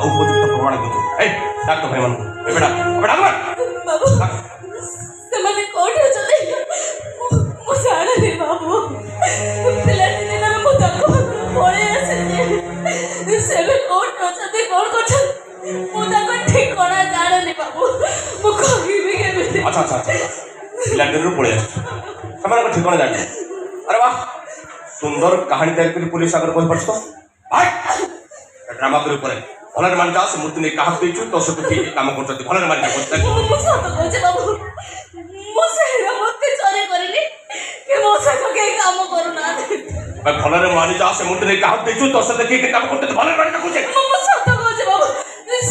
উপযুক্ত প্রমাণ দিত। এই ডাক তো ভাই মান এই বেটা বেটা ডাক বাবু ସେମାନେ କୋଉଠି ଅଛନ୍ତି ମୁଁ ଜାଣିନି ବାବୁ ପିଲାଟି ଦିନରେ ମୁଁ ତାଙ୍କ ପାଖରୁ ପଳେଇ ଆସିଛି ସେ ଏବେ କୋଉଠି ଅଛନ୍ତି କଣ କରୁଛନ୍ତି ମୁଁ ତାଙ୍କ ଠିକଣା ଜାଣିନି ବାବୁ ମୁଁ କହିବି କେମିତି ଆଚ୍ଛା ଆଚ୍ଛା ଆଚ୍ଛା ପିଲା ଦିନରୁ ପଳେଇ ଆସିଛୁ ସେମାନଙ୍କ ଠିକଣା ଜାଣିଛୁ। ଆରେ ବାହ ସୁନ୍ଦର କାହାଣୀ ତିଆରି କରି ପୁଲିସ ଆଗରେ କହିପାରୁଛୁ ତ ଭାଇ ଡ୍ରାମା କରି ଉପରେ ଭଲରେ ମାନି ଯା ସେ ମୂର୍ତ୍ତି ନେଇ କାହାକୁ ଦେଇଛୁ ତୋ ସହିତ କିଏ କାମ କରୁଛନ୍ତି ଭଲରେ ମାନି ଯା ମୁଁ ସତ କହୁଛି ବାବୁ ମୁଁ ସେଇଟା ମୂର୍ତ୍ତି ଚୋରି କରିନି କି ମୋ ସହିତ କେହି କାମ କରୁନାହାନ୍ତି ଭଲରେ ମାନି ଯା ସେ ମୂର୍ତ୍ତି ନେଇ କାହାକୁ ଦେଇଛୁ ତୋ ସହିତ କିଏ କାମ କରୁଛନ୍ତି ଭଲରେ ମାନି ଯା କହୁଛେ ମୁଁ ସତ କହୁଛି ବାବୁ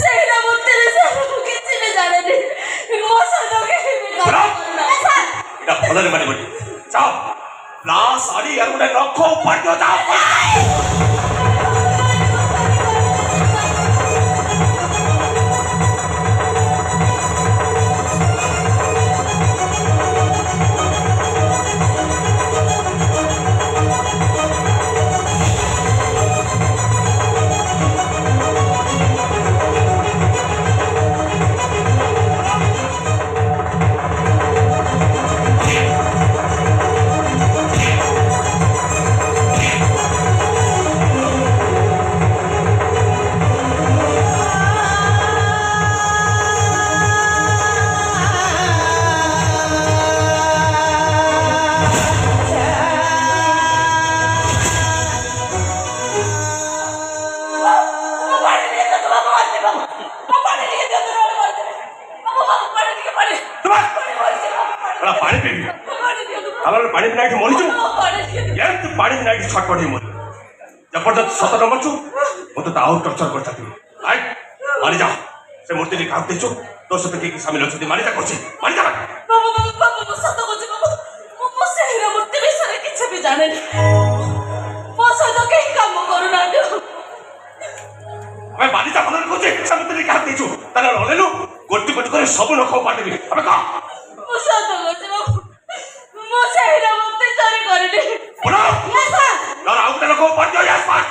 ସେଇଟା ମୂର୍ତ୍ତି ବିଷୟରେ ମୁଁ କିଛି ବି ଜାଣିନି ମୋ ସହିତ କେହି ବି କାମ କରୁନାହାନ୍ତି এটা ভলরে মানি বলি যাও লাশ আড়ি আর গোটে নখ পাটিও যাও पानी पीबी आमर पानी पिना एठी मरिछु ये तू पानी पिना एठी छटपट हे मरि जबरदस्त सत नंबर छु मते ता आउट टर्चर करता तू आई मारी जा से मूर्ति नि काट देछु तो सते के शामिल अछि मारी जा करछि मारी जा बाबू सत कहुछि बाबू मो सेहरा मूर्ति विषୟରେ କିଛି ବି ଜାଣିନି ମୋ ସହିତ କେହି କାମ କରୁନାହାନ୍ତି अबे मारी जा भलन करछि से मूर्ति नि काट देछु ताले हलेनु गोटी गोटी करे सब लोक पाटिबी अबे का ମୁଁ ସତ କହୁଛି ବାବୁ ମୁଁ ସେଇଟା ମୂର୍ତ୍ତି ଚୋରି କରିନି बोलो ना आउट लोक पाट दियो यस पाट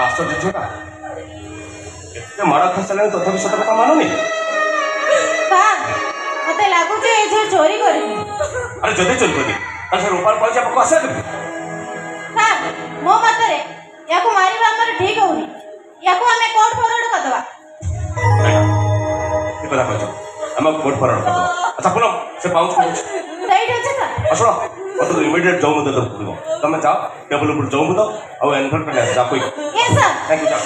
आश्चर्य झोटा एते मारा खसले तथापि सत कथा मानोनी मते लागु जे ए जे चोरी करी अरे जदे चोरी करी तासे रूपार पैसा पको आसे दे हां मो मतरे याको मारिबा हमर ठीक होनी याको हमें कोर्ट फॉरवर्ड कर दबा ए कथा कहजो हम कोर्ट फॉरवर्ड कर दबा अच्छा बोलो से पाउच को राइट होचे ता असुरो तो इमीडिएट जाऊ मत दो तुम जाओ टेबल ऊपर जाऊ मत और एनफोर्स पे जा कोई यस सर थैंक यू जाओ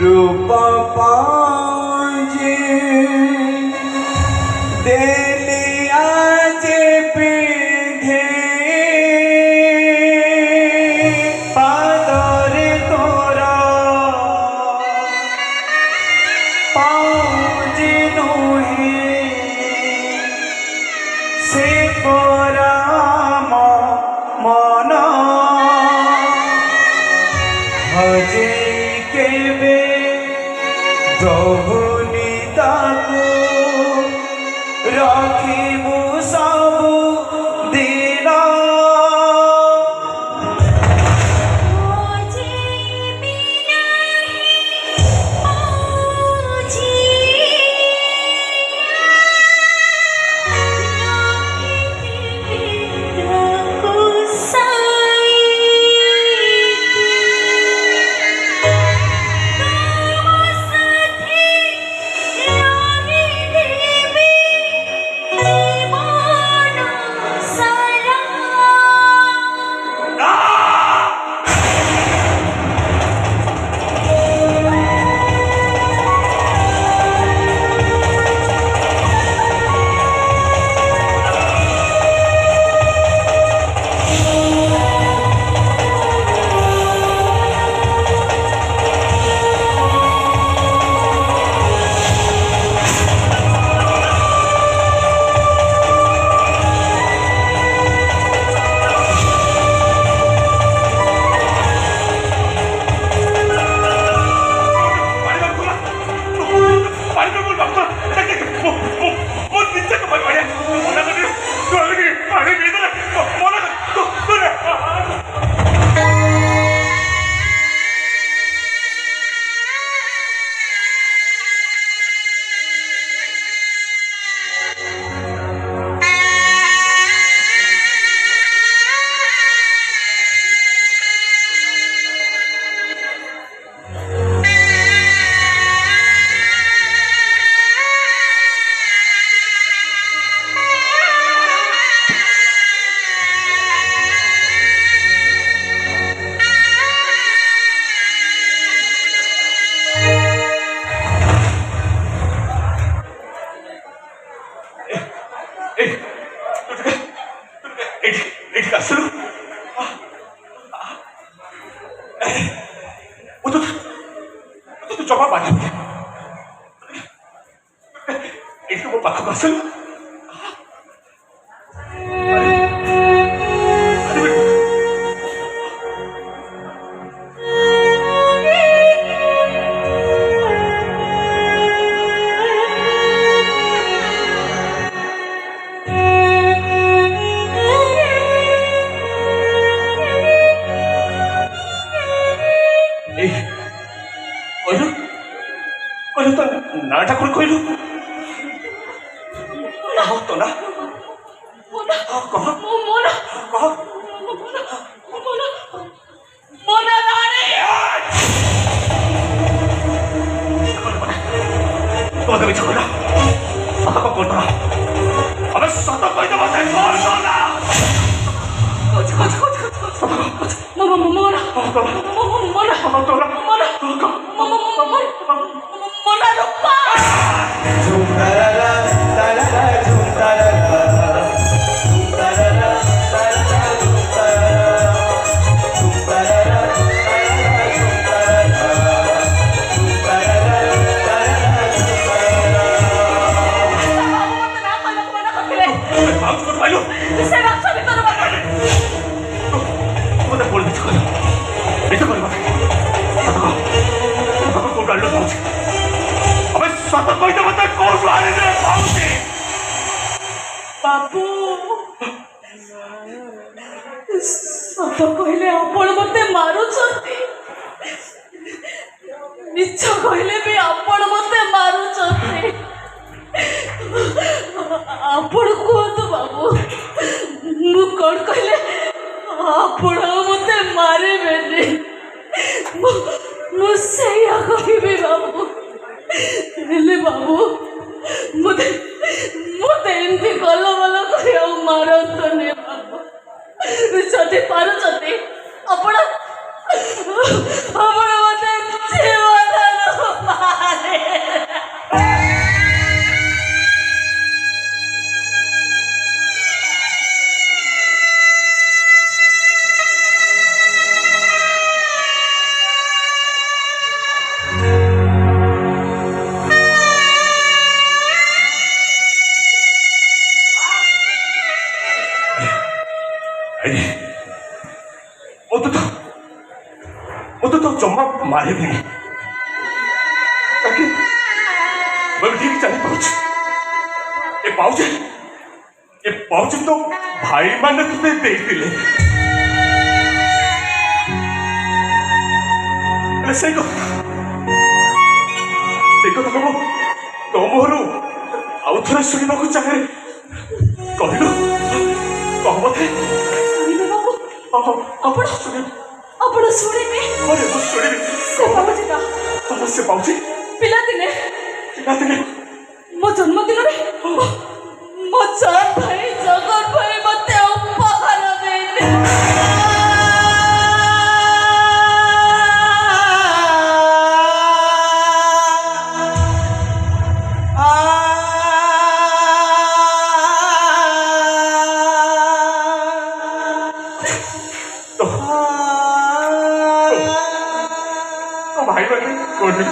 रूप पाँचे देलिया जे पीधे पादरे तोरा पाँचे नो ଏଇଠି ମୋ ପାଖକୁ ଆସିଲୁ କହିଲୁ କହିଲୁ ତ ନାଟା କ'ଣ କହିଲୁ ତ ନା କହ କହ তোমাকে মিছা কইলা সত কল করা আমি সত কইতে বসে কল না बाबू सत कहले आपण मते मारुछंती मिछ कहले भी आपण मते मारुछंती आपण कोत बाबू मु कोन कहले आपण मते मारे बेनी मु सैया कहबी बाबू हेले बाबू मुते मुते एमती कल बल कर मारतनी बाबू जदि पारुछंती आपण आपण मते जीवन मारे तो जम्मा मारे भी नहीं ताकि मैं ठीक जानी पाऊँ ये पाउच तो भाई मान तुझे देख दिले से देखो तो तुम आउ थे शुणा को चाहे कहलु कह मत आपण शुणिबे अरे मु शुणिबे से पाउची पिला दिने मो जन्मदिन रे मो चार भाई जगन भाई मते उपहार देले भाई बने कोने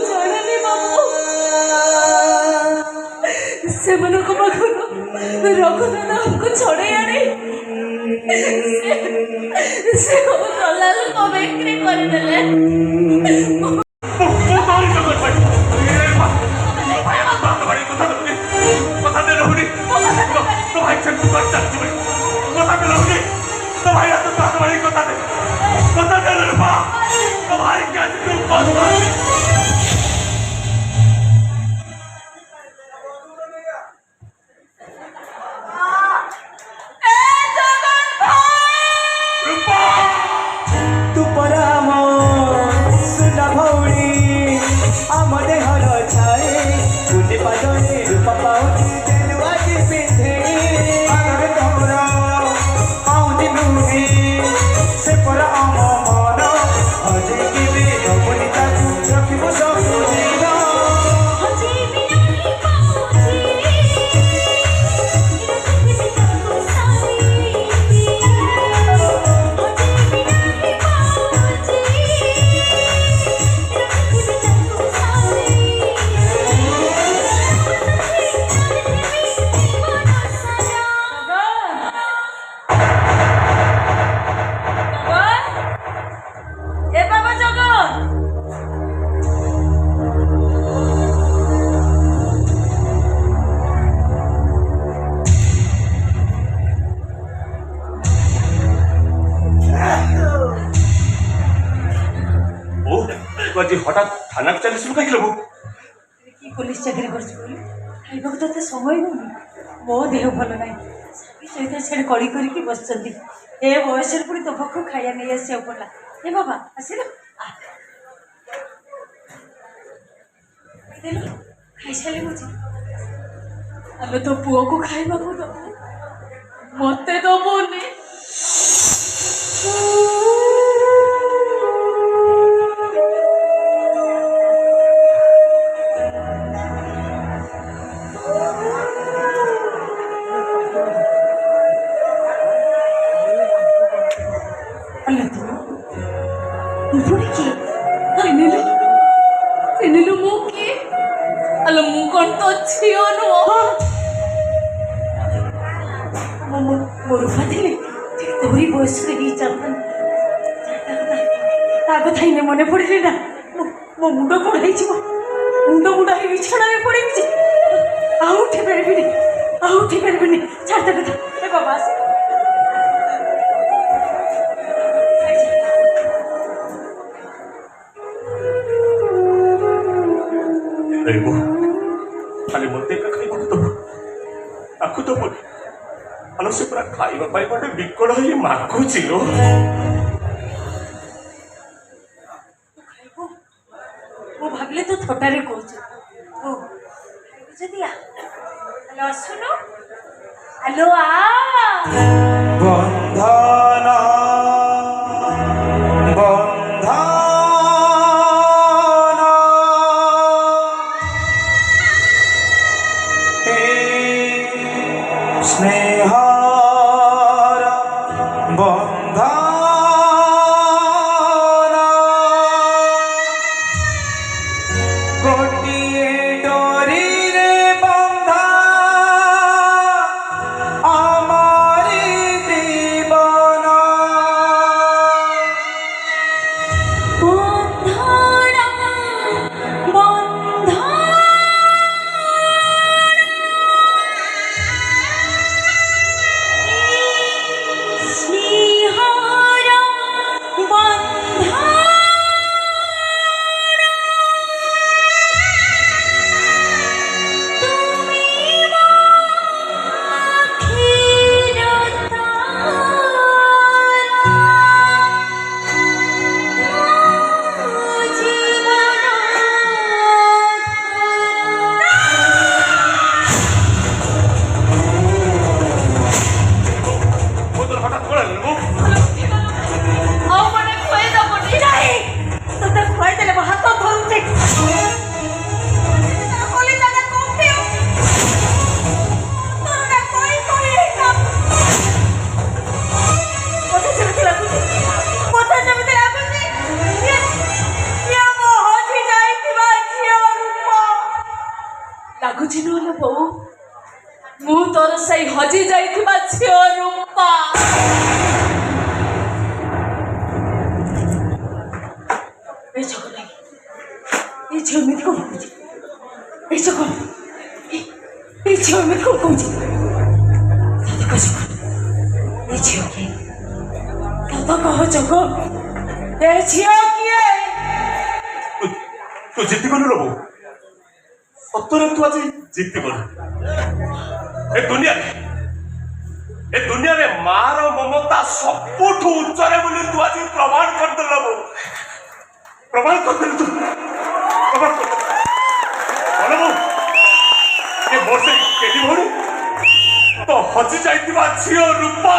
जाने बाबू से मन को मखनो रघुनाथ हमको छोड़े आने से दलाल को बिक्री कर देले से पर आम मन अजे के भी नबनी ताकू হঠাৎ থানাକୁ ଚାଲିଥିଲୁ କାହିଁକି ଲୋ? কি পুলিশ চাকরি করছি বলে খাইବାକୁ ତତେ ସମୟ ହଉନି ମୋ ଦେହ ଭଲ ନାହିଁ ସ୍ୱାମୀ ସହିତ ସେଠି କଳି କରିକି ବସିଛନ୍ତି ଏ ବୟସରେ ପୁଣି ତୋ ପାଖକୁ ଖାଇବା ନେଇ ଆସିବାକୁ ପଡ଼ିଲା ଏ ବାବା ଆସିଲ ଖାଇସାରିଲି ବୁଝି ଆମେ ତୋ ପୁଅକୁ ଖାଇବାକୁ ଦବୁ ମତେ ଦବୁନି। ପୁଣି କିଏ ଚିହ୍ନିଲୁ ମୁଁ କିଏ? ଆଲୋ ମୁଁ କଣ ତୋ ଝିଅ ନୁହଁ? ମୋ ରୂପା ଥିଲେ ତୋରି ବୟସରେ ହେଇ ଚାଲୁଥାନ୍ତି ତା କଥା ହିଁ ମନେ ପଡ଼ିଲେ ନା ମୋ ମୁଣ୍ଡ କଣ ହେଇଯିବ ମୁଣ୍ଡ ହେଇ ବିଛଣାରେ ପଡ଼ିବି ଯେ ଆଉ ଉଠି ପାରିବିନି ଛାଡିଦେ କଥା ଏ ବାବା ଆସ ଖାଲି ମୋତେ ଏକା ଖାଇବାକୁ ଦବୁ ତାକୁ ଦବୁନି। ଆଲୋ ସେ ପୁରା ଖାଇବା ପାଇଁ ଗୋଟେ ବିକଳ ହେଇ ମାଗୁଛି ଲୋ। ମୁଁ ଭାବିଲେ ତୁ ଥଟାରେ କହୁଛୁ ଯଦି ହ୍ୟାଲୋ ଆସୁନ ହ୍ୟାଲୋ বন্ধন বন্ধন হে স্নেহর বন্ধন গোটিয়ে ডোরিরে বন্ধা আমারি জীবন হঠাৎ করে নেবো ଆଉ ମାନେ ଖୁଆଇ ଦବୁନି? ତୋତେ ଖୁଆଇଦେଲେ ମୋ ହାତ ଧରୁଛି ଲାଗୁଛି ନହେଲେ ବୋଉ ମୁଁ ତୋର ସେଇ ହଜି ଯାଇଥିବା ଝିଅ ରୂପା। ଏ ଝିଅ ଏମିତି କଣ କହୁଛି ଏ ଝିଅ ଏମିତି କଣ କହୁଛି ଏ ଝିଅ କିଏ ତତ କହ ଜଗ ଏ ଝିଅ କିଏ ତୁ ଜିତିଗଲୁ ଲୋ ବୋଉ ସତରେ ତୁ ଆଜି ଜିତିଗଲୁ। ଏ ଦୁନିଆରେ ମାର ମମତା ସବୁଠୁ ଉଚ୍ଚରେ ବୋଲି ତୁ ଆଜି ପ୍ରମାଣ କରିଦେଲୁ ବୋଉ। ପ୍ରମାଣ କରିଦେଲୁ ତୁ ପ୍ରମାଣ କରିଦେଲୁ ଏ ମୋର ସେଇ କେଲି ଭଉଣୀ ତ ହଜି ଯାଇଥିବା ଝିଅ ରୂପା।